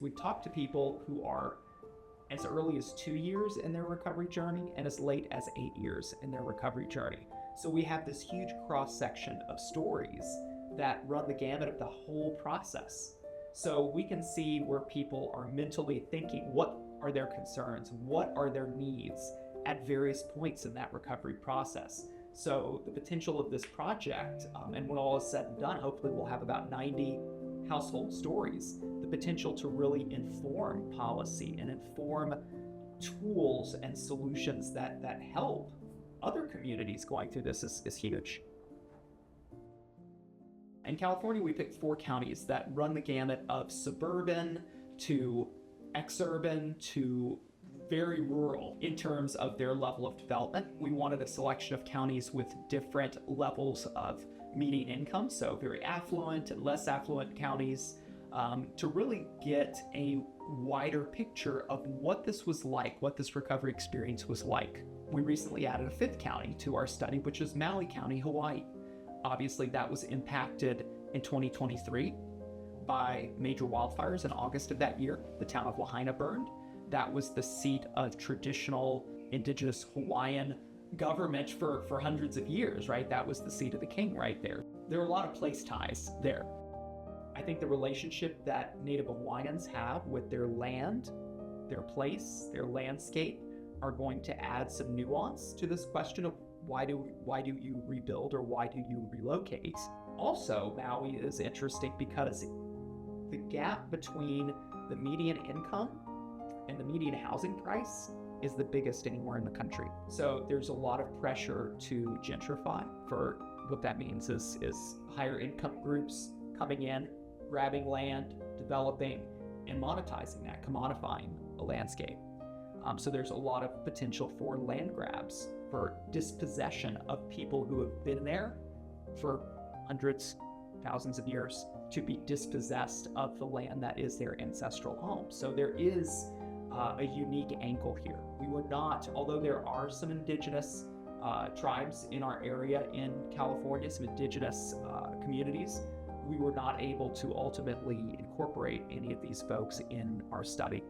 We've talked to people who are as early as 2 years in their recovery journey and as late as 8 years in their recovery journey. So we have this huge cross section of stories that run the gamut of the whole process. So we can see where people are mentally thinking, what are their concerns? What are their needs at various points in that recovery process? So the potential of this project, and when all is said and done, hopefully we'll have about 90 household stories, the potential to really inform policy and inform tools and solutions that help other communities going through this is huge. In California, we picked 4 counties that run the gamut of suburban to exurban to very rural in terms of their level of development. We wanted a selection of counties with different levels of median income, so very affluent and less affluent counties, to really get a wider picture of what this was like, what this recovery experience was like. We recently added a 5th county to our study, which is Maui County, Hawaii. Obviously, that was impacted in 2023 by major wildfires in August of that year. The town of Lahaina burned. That was the seat of traditional indigenous Hawaiian government for hundreds of years, right? That was the seat of the king right there. There are a lot of place ties there. I think the relationship that Native Hawaiians have with their land, their place, their landscape are going to add some nuance to this question of why do you rebuild or why do you relocate? Also, Maui is interesting because the gap between the median income and the median housing price is the biggest anywhere in the country. So there's a lot of pressure to gentrify. For what that means is higher income groups coming in, grabbing land, developing, and monetizing that, commodifying a landscape. So there's a lot of potential for land grabs, for dispossession of people who have been there for hundreds, thousands of years, to be dispossessed of the land that is their ancestral home. So there is a unique angle here. We were not, although there are some indigenous tribes in our area in California, some indigenous communities, we were not able to ultimately incorporate any of these folks in our study.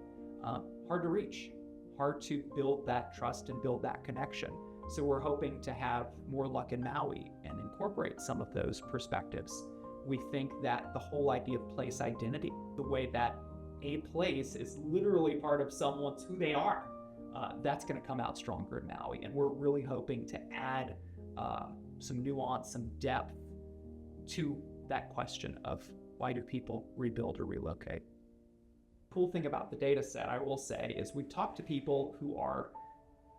Hard to reach, hard to build that trust and build that connection. So we're hoping to have more luck in Maui and incorporate some of those perspectives. We think that the whole idea of place identity, the way that a place is literally part of someone's who they are, that's going to come out stronger in Maui. And we're really hoping to add some nuance, some depth to that question of why do people rebuild or relocate. Cool thing about the data set, I will say, is we've talked to people who are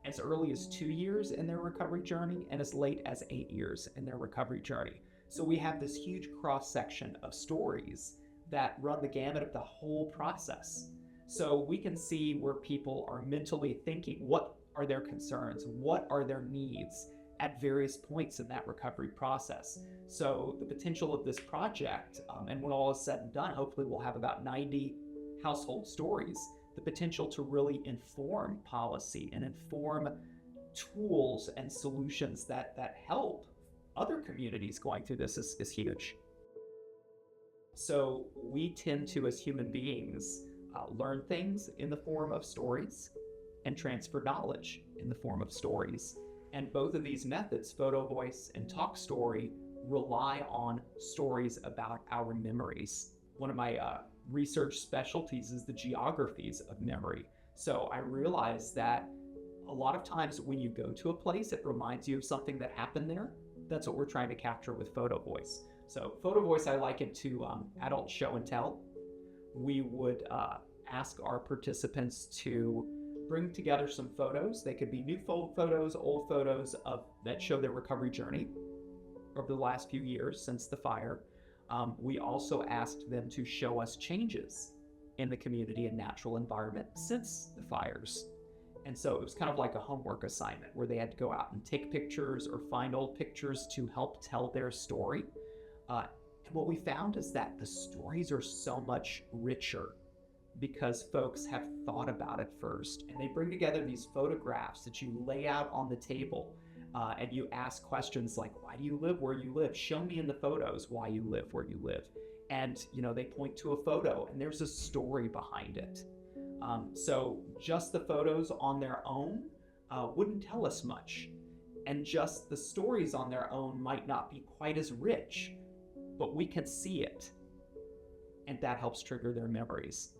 as early as 2 years in their recovery journey and as late as 8 years in their recovery journey. So we have this huge cross section of stories that run the gamut of the whole process. So we can see where people are mentally thinking, what are their concerns? What are their needs at various points in that recovery process? So the potential of this project, and when all is said and done, hopefully we'll have about 90 household stories, the potential to really inform policy and inform tools and solutions that help other communities going through this is huge. So we tend to, as human beings, learn things in the form of stories and transfer knowledge in the form of stories. And both of these methods, photo voice and talk story, rely on stories about our memories. One of my research specialties is the geographies of memory. So I realized that a lot of times when you go to a place, it reminds you of something that happened there. That's what we're trying to capture with photo voice. So photo voice, I liken to adult show and tell. We would ask our participants to bring together some photos. They could be new photos, old photos that show their recovery journey over the last few years since the fire. We also asked them to show us changes in the community and natural environment since the fires. And so it was kind of like a homework assignment where they had to go out and take pictures or find old pictures to help tell their story. And what we found is that the stories are so much richer because folks have thought about it first. And they bring together these photographs that you lay out on the table. And you ask questions like, why do you live where you live? Show me in the photos why you live where you live. and they point to a photo and there's a story behind it. So just the photos on their own wouldn't tell us much, and just the stories on their own might not be quite as rich, but we can see it, and that helps trigger their memories.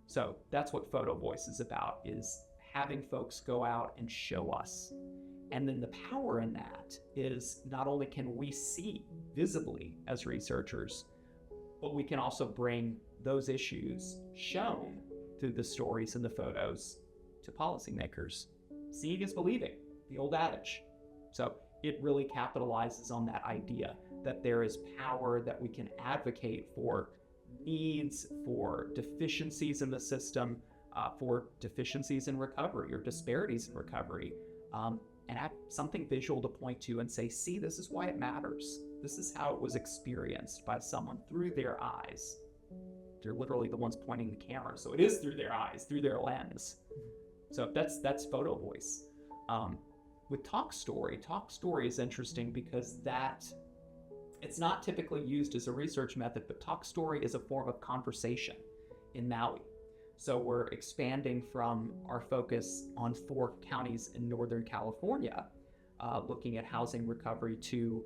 So that's what Photo Voice is about, is having folks go out and show us. And then the power in that is not only can we see visibly as researchers, but we can also bring those issues shown through the stories and the photos to policymakers. Seeing is believing, the old adage. So it really capitalizes on that idea that there is power, that we can advocate for needs, for deficiencies in the system, for deficiencies in recovery or disparities in recovery, and have something visual to point to and say, see, this is why it matters. This is how it was experienced by someone through their eyes. They're literally the ones pointing the camera, so it is through their eyes, through their lens. So that's Photo Voice. With Talk Story is interesting because it's not typically used as a research method, but Talk Story is a form of conversation in Maui. So we're expanding from our focus on 4 counties in Northern California, looking at housing recovery, to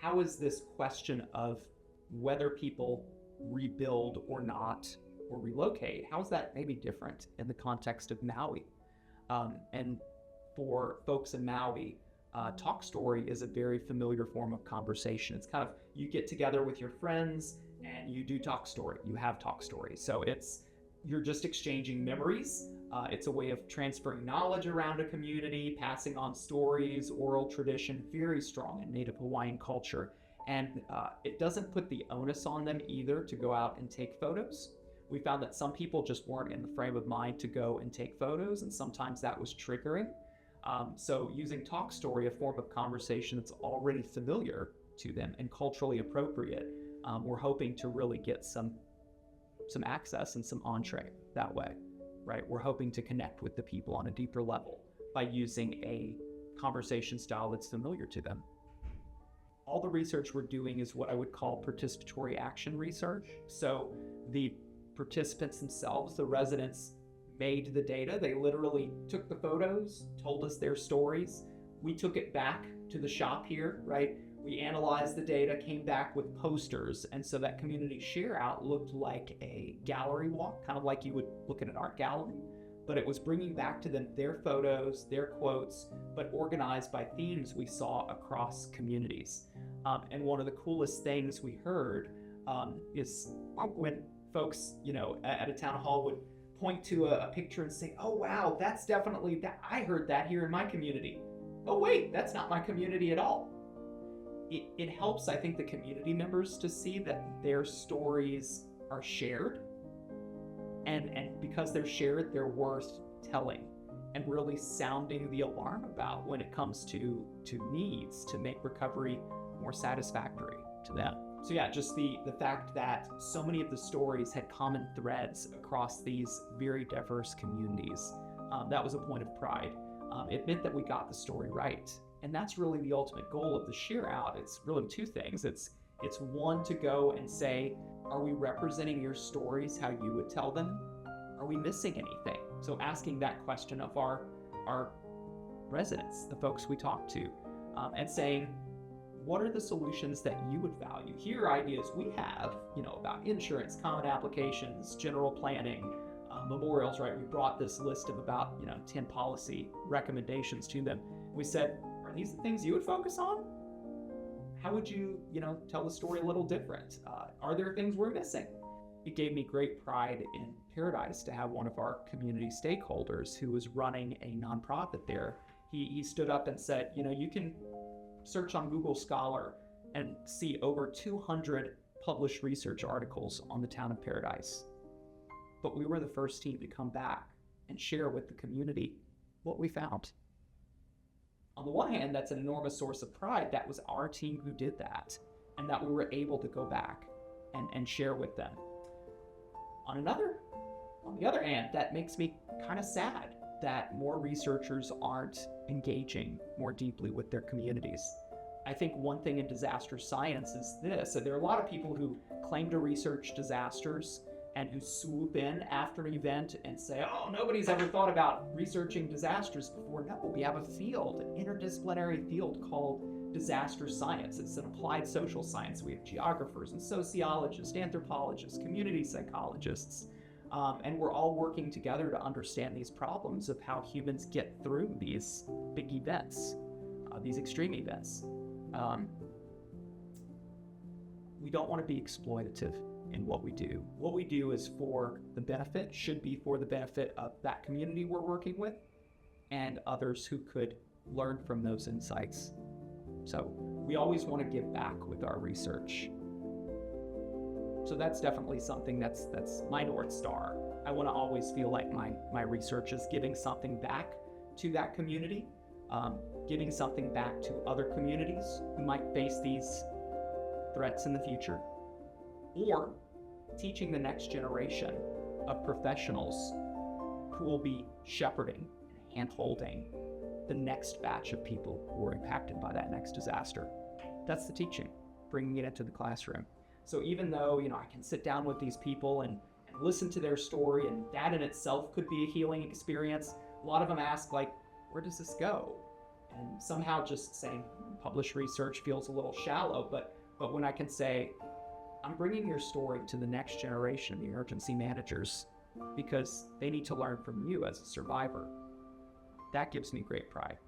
how is this question of whether people rebuild or not, or relocate, how is that maybe different in the context of Maui? And for folks in Maui, Talk Story is a very familiar form of conversation. It's kind of, you get together with your friends and you do Talk Story, you have Talk Story. So you're just exchanging memories. It's a way of transferring knowledge around a community, passing on stories, oral tradition, very strong in Native Hawaiian culture. And it doesn't put the onus on them either to go out and take photos. We found that some people just weren't in the frame of mind to go and take photos, and sometimes that was triggering. So using Talk Story, a form of conversation that's already familiar to them and culturally appropriate, we're hoping to really get some access and some entree that way, right? We're hoping to connect with the people on a deeper level by using a conversation style that's familiar to them. All the research we're doing is what I would call participatory action research. So the participants themselves, the residents, made the data. They literally took the photos, told us their stories. We took it back to the shop here, right? We analyzed the data, came back with posters, and so that community share out looked like a gallery walk, kind of like you would look at an art gallery, but it was bringing back to them their photos, their quotes, but organized by themes we saw across communities. And one of the coolest things we heard is when folks, at a town hall would point to a picture and say, oh, wow, that's definitely that. I heard that here in my community. Oh, wait, that's not my community at all. It helps, I think, the community members to see that their stories are shared. And because they're shared, they're worth telling and really sounding the alarm about when it comes to needs to make recovery more satisfactory to them. So yeah, just the fact that so many of the stories had common threads across these very diverse communities, that was a point of pride. It meant that we got the story right. And that's really the ultimate goal of the share out. It's really 2 things. It's one, to go and say, are we representing your stories how you would tell them? Are we missing anything? So asking that question of our residents, the folks we talk to, and saying, what are the solutions that you would value? Here are ideas we have, about insurance, common applications, general planning, memorials, right? We brought this list of about, 10 policy recommendations to them. We said, are these the things you would focus on? How would you, tell the story a little different? Are there things we're missing? It gave me great pride in Paradise to have one of our community stakeholders who was running a nonprofit there. He stood up and said, you can search on Google Scholar and see over 200 published research articles on the town of Paradise. But we were the first team to come back and share with the community what we found. On the one hand, that's an enormous source of pride. That was our team who did that, and that we were able to go back and share with them. On the other hand, that makes me kind of sad that more researchers aren't engaging more deeply with their communities. I think one thing in disaster science is this: that there are a lot of people who claim to research disasters and who swoop in after an event and say, oh, nobody's ever thought about researching disasters before. No, we have a field, an interdisciplinary field called disaster science. It's an applied social science. We have geographers and sociologists, anthropologists, community psychologists, and we're all working together to understand these problems of how humans get through these big events, these extreme events. We don't want to be exploitative in what we do. What we do is for the benefit, should be for the benefit of that community we're working with and others who could learn from those insights. So we always want to give back with our research. So that's definitely something that's my North Star. I want to always feel like my research is giving something back to that community, giving something back to other communities who might face these threats in the future, or teaching the next generation of professionals who will be shepherding and hand-holding the next batch of people who are impacted by that next disaster. That's the teaching, bringing it into the classroom. So even though, I can sit down with these people and listen to their story, and that in itself could be a healing experience, a lot of them ask, where does this go? And somehow just saying publish research feels a little shallow, but when I can say, I'm bringing your story to the next generation of the emergency managers because they need to learn from you as a survivor, that gives me great pride.